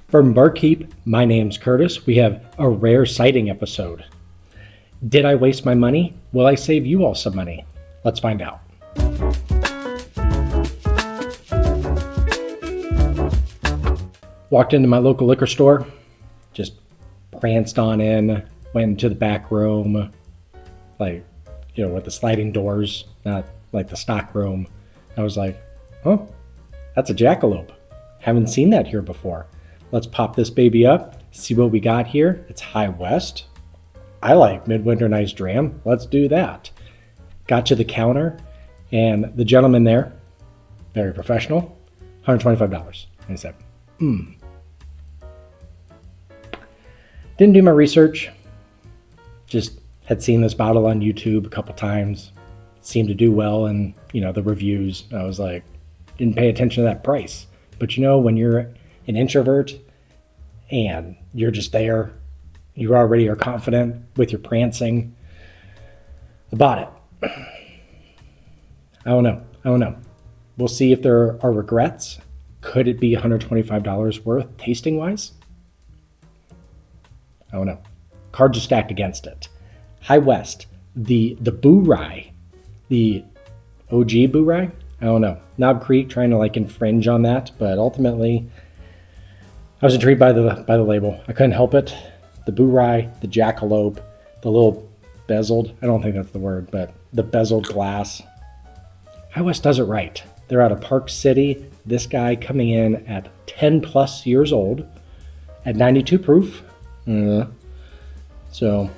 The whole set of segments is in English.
Bourbon Barkeep, my name's Curtis. We have a rare sighting episode. Did I waste my money? Will I save you all some money? Let's find out. Walked into my local liquor store, just pranced on in, went into the back room, with the sliding doors, not like the stock room. I was like, oh, that's a jackalope. Haven't seen that here before. Let's pop this baby up, see what we got here. It's High West. I like Midwinter Nice Dram. Let's do that. Got to the counter, and the gentleman there, very professional, $125. And I said, Didn't do my research. Just had seen this bottle on YouTube a couple times. Seemed to do well in, the reviews. I was like, didn't pay attention to that price. But when you're an introvert and you're just there, you already are confident with your prancing. I bought it. I don't know. We'll see if there are regrets. Could it be $125 worth tasting wise? I don't know. Cards are stacked against it. High West, the BouRye, the OG BouRye. I don't know. Knob Creek trying to infringe on that, but ultimately I was intrigued by the label. I couldn't help it. The BouRye, the jackalope, the little bezeled, I don't think that's the word, but the bezeled glass. High West does it right. They're out of Park City. This guy coming in at 10 plus years old at 92 proof. So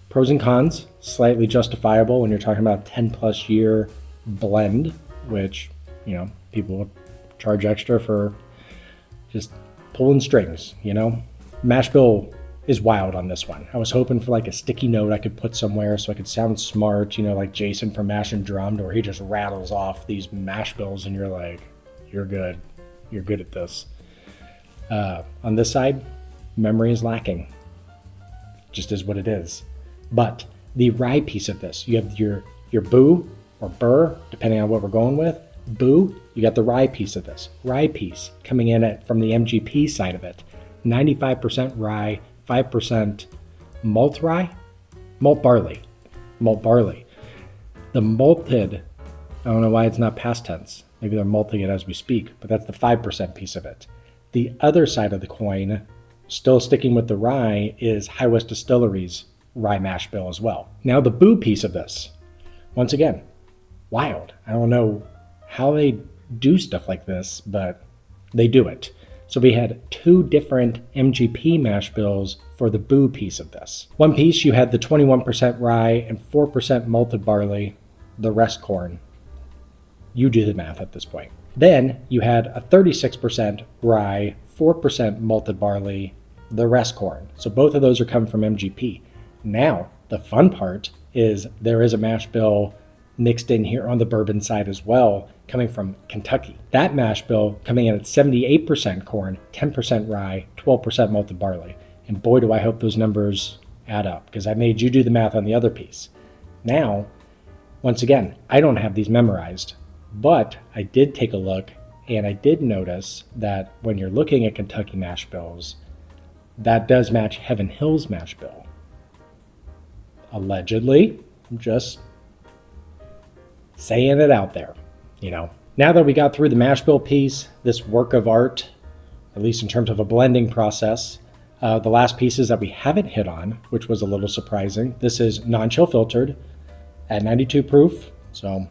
pros and cons, slightly justifiable when you're talking about a 10 plus year blend, which, people will charge extra for just pulling strings, Mash bill is wild on this one. I was hoping for a sticky note I could put somewhere so I could sound smart, like Jason from Mash and Drummed, where he just rattles off these mash bills and you're like, you're good. You're good at this. On this side, memory is lacking. Just is what it is. But the rye piece of this, you have your boo or burr, depending on what we're going with. Boo, you got the rye piece of this. Rye piece coming in from the MGP side of it. 95% rye, 5% malt barley. The malted, I don't know why it's not past tense. Maybe they're malting it as we speak, but that's the 5% piece of it. The other side of the coin, still sticking with the rye, is High West Distillery's rye mash bill as well. Now the boo piece of this, once again, wild. I don't know how they do stuff like this, but they do it. So we had two different MGP mash bills for the boo piece of this. One piece, you had the 21% rye and 4% malted barley, the rest corn. You do the math at this point. Then you had a 36% rye, 4% malted barley, the rest corn. So both of those are coming from MGP. Now, the fun part is there is a mash bill mixed in here on the bourbon side as well, coming from Kentucky. That mash bill coming in at 78% corn, 10% rye, 12% malted barley. And boy, do I hope those numbers add up, because I made you do the math on the other piece. Now, once again, I don't have these memorized, but I did take a look, and I did notice that when you're looking at Kentucky mash bills, that does match Heaven Hill's mash bill. Allegedly, I'm just saying it out there, Now that we got through the mash bill piece, this work of art, at least in terms of a blending process, the last pieces that we haven't hit on, which was a little surprising. This is non-chill filtered at 92 proof, so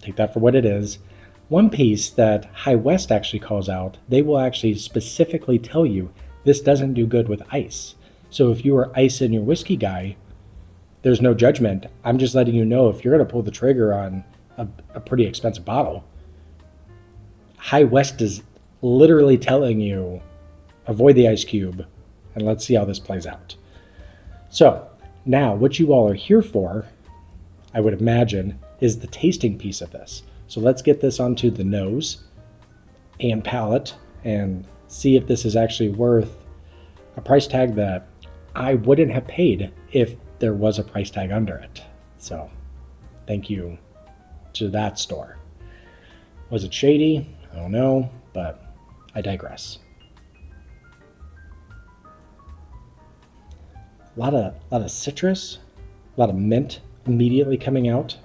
take that for what it is. One piece that High West actually calls out, they will actually specifically tell you this doesn't do good with ice. So if you are ice in your whiskey guy, there's no judgment. I'm just letting you know if you're going to pull the trigger on a pretty expensive bottle, High West is literally telling you, avoid the ice cube, and let's see how this plays out. So now what you all are here for, I would imagine, is the tasting piece of this. So let's get this onto the nose and palate and see if this is actually worth a price tag that I wouldn't have paid if there was a price tag under it. So thank you to that store. Was it shady? I don't know, but I digress. a lot of citrus, a lot of mint immediately coming out.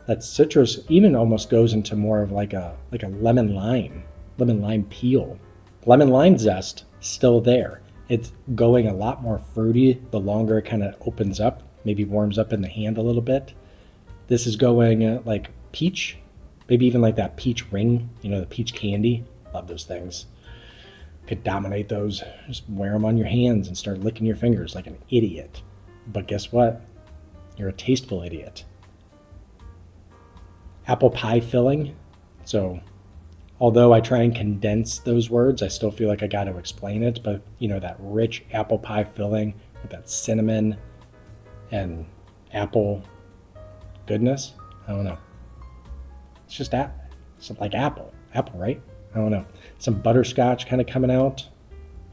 That citrus even almost goes into more of like a lemon lime peel. Lemon lime zest still there. It's going a lot more fruity the longer it kind of opens up, maybe warms up in the hand a little bit. This is going like peach, maybe even like that peach ring, the peach candy. Love those things. Could dominate those. Just wear them on your hands and start licking your fingers like an idiot. But guess what? You're a tasteful idiot. Apple pie filling. So although I try and condense those words, I still feel like I got to explain it. But that rich apple pie filling with that cinnamon and apple goodness. I don't know. It's just like apple, right? I don't know. Some butterscotch kind of coming out.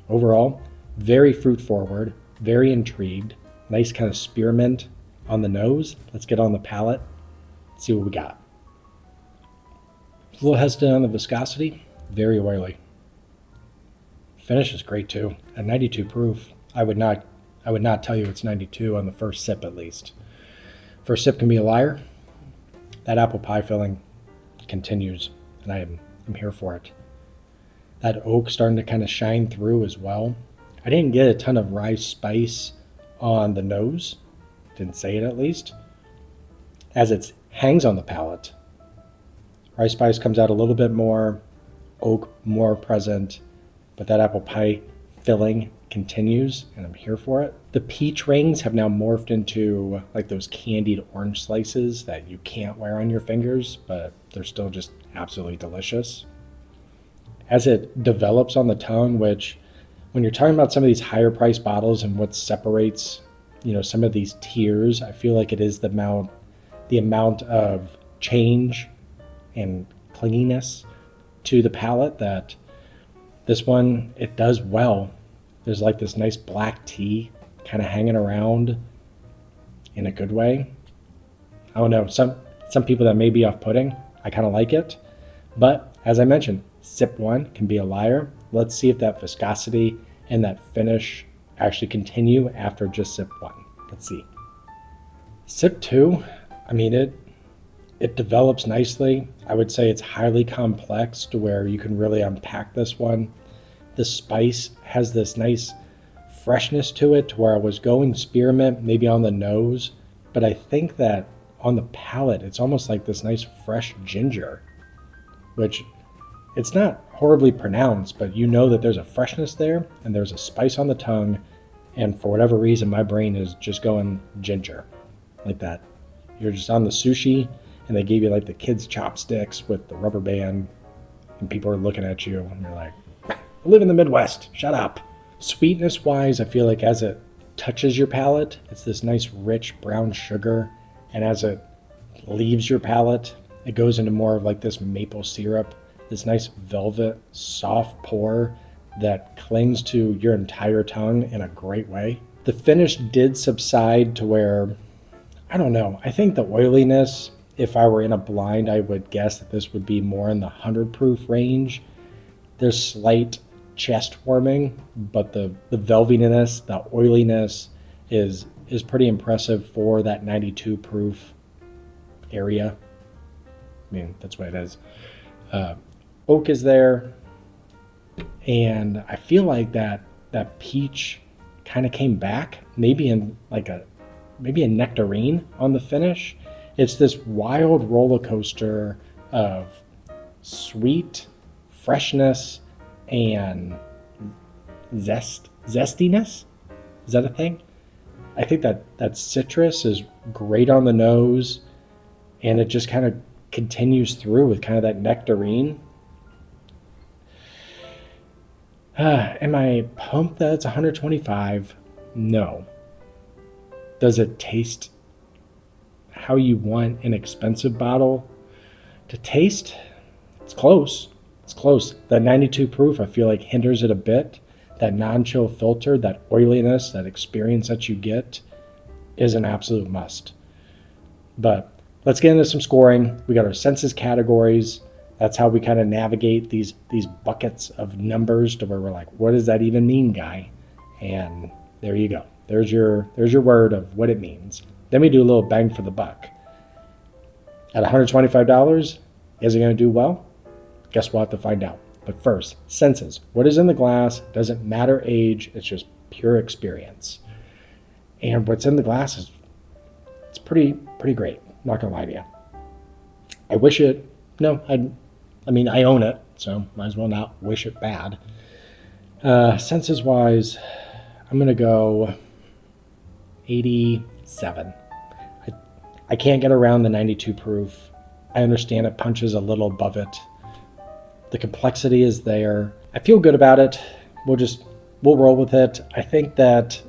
Overall, very fruit forward, very intrigued. Nice kind of spearmint on the nose. Let's get on the palate, see what we got. A little hesitant on the viscosity, very oily. Finish is great too. At 92 proof, I would not tell you it's 92 on the first sip at least. First sip can be a liar. That apple pie filling continues, and I'm here for it. That oak starting to kind of shine through as well. I didn't get a ton of rye spice on the nose, didn't say it at least. As it hangs on the palate, rye spice comes out a little bit more, oak more present, but that apple pie filling continues, and I'm here for it. The peach rings have now morphed into like those candied orange slices that you can't wear on your fingers, but they're still just absolutely delicious. As it develops on the tongue, which when you're talking about some of these higher priced bottles and what separates, some of these tiers, I feel like it is the amount of change and clinginess to the palate that this one, it does well. There's like this nice black tea kind of hanging around in a good way. I don't know, some people that may be off-putting, I kind of like it. But as I mentioned, sip one can be a liar. Let's see if that viscosity and that finish actually continue after just sip one. Let's see. Sip two, it develops nicely. I would say it's highly complex to where you can really unpack this one. The spice has this nice freshness to it to where I was going spearmint maybe on the nose, but I think that on the palate, it's almost like this nice fresh ginger, which it's not horribly pronounced, but that there's a freshness there and there's a spice on the tongue. And for whatever reason, my brain is just going ginger like that. You're just on the sushi and they gave you like the kids' chopsticks with the rubber band and people are looking at you and you're like, I live in the Midwest, shut up. Sweetness wise, I feel like as it touches your palate, it's this nice rich brown sugar. And as it leaves your palate, it goes into more of like this maple syrup, this nice velvet, soft pour that clings to your entire tongue in a great way. The finish did subside to where, I don't know, I think the oiliness, if I were in a blind, I would guess that this would be more in the 100 proof range. There's slight chest warming, but the velvetiness, the oiliness is pretty impressive for that 92 proof area. That's what it is. Oak is there, and I feel like that peach kind of came back, maybe in a nectarine on the finish. It's this wild roller coaster of sweet freshness and zestiness. Is that a thing? I think that citrus is great on the nose, and it just kind of continues through with kind of that nectarine. Am I pumped that it's 125? No. Does it taste how you want an expensive bottle to taste? It's close. It's close. That 92 proof, I feel like hinders it a bit. That non-chill filter, that oiliness, that experience that you get is an absolute must. But let's get into some scoring. We got our senses categories. That's how we kind of navigate these buckets of numbers to where we're like, what does that even mean, guy? And there you go. There's your word of what it means. Then we do a little bang for the buck. At $125, is it going to do well? Guess we'll have to find out. But first, senses. What is in the glass? Doesn't matter age. It's just pure experience. And what's in the glass it's pretty great. Not gonna lie to you. I wish it. No, I own it, so might as well not wish it bad. Senses wise, I'm gonna go 87. I can't get around the 92 proof. I understand it punches a little above it. The complexity is there. I feel good about it. We'll roll with it. I think that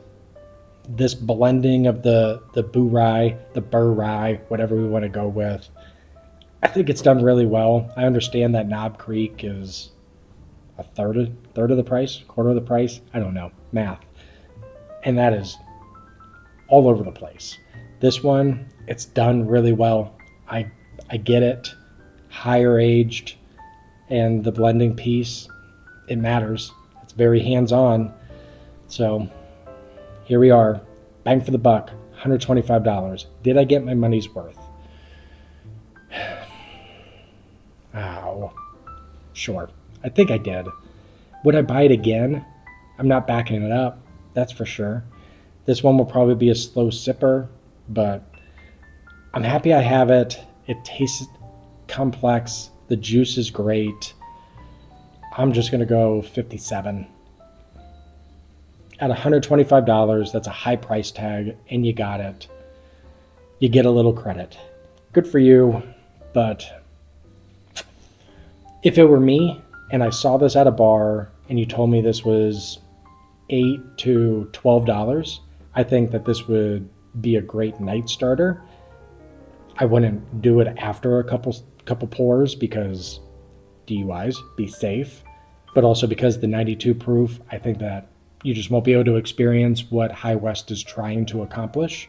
this blending of the BouRye, the BouRye, whatever we want to go with, I think it's done really well. I understand that Knob Creek is a third of the price, quarter of the price. I don't know, math. And that is all over the place. This one, it's done really well. I get it. Higher aged, and the blending piece, it matters. It's very hands-on. So here we are, bang for the buck, $125. Did I get my money's worth? Ow. Sure, I think I did. Would I buy it again? I'm not backing it up, that's for sure. This one will probably be a slow sipper, but I'm happy I have it. It tastes complex. The juice is great. I'm just going to go 57. At $125, that's a high price tag, and you got it. You get a little credit. Good for you, but if it were me and I saw this at a bar and you told me this was $8 to $12, I think that this would be a great night starter. I wouldn't do it after a couple pours because DUIs, be safe, but also because the 92 proof, I think that you just won't be able to experience what High West is trying to accomplish.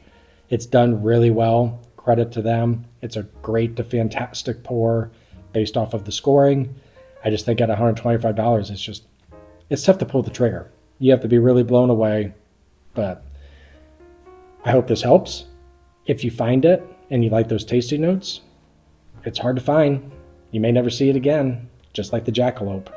It's done really well. Credit to them. It's a great to fantastic pour based off of the scoring. I just think at $125, it's tough to pull the trigger. You have to be really blown away, but I hope this helps. If you find it and you like those tasting notes, it's hard to find. You may never see it again, just like the jackalope.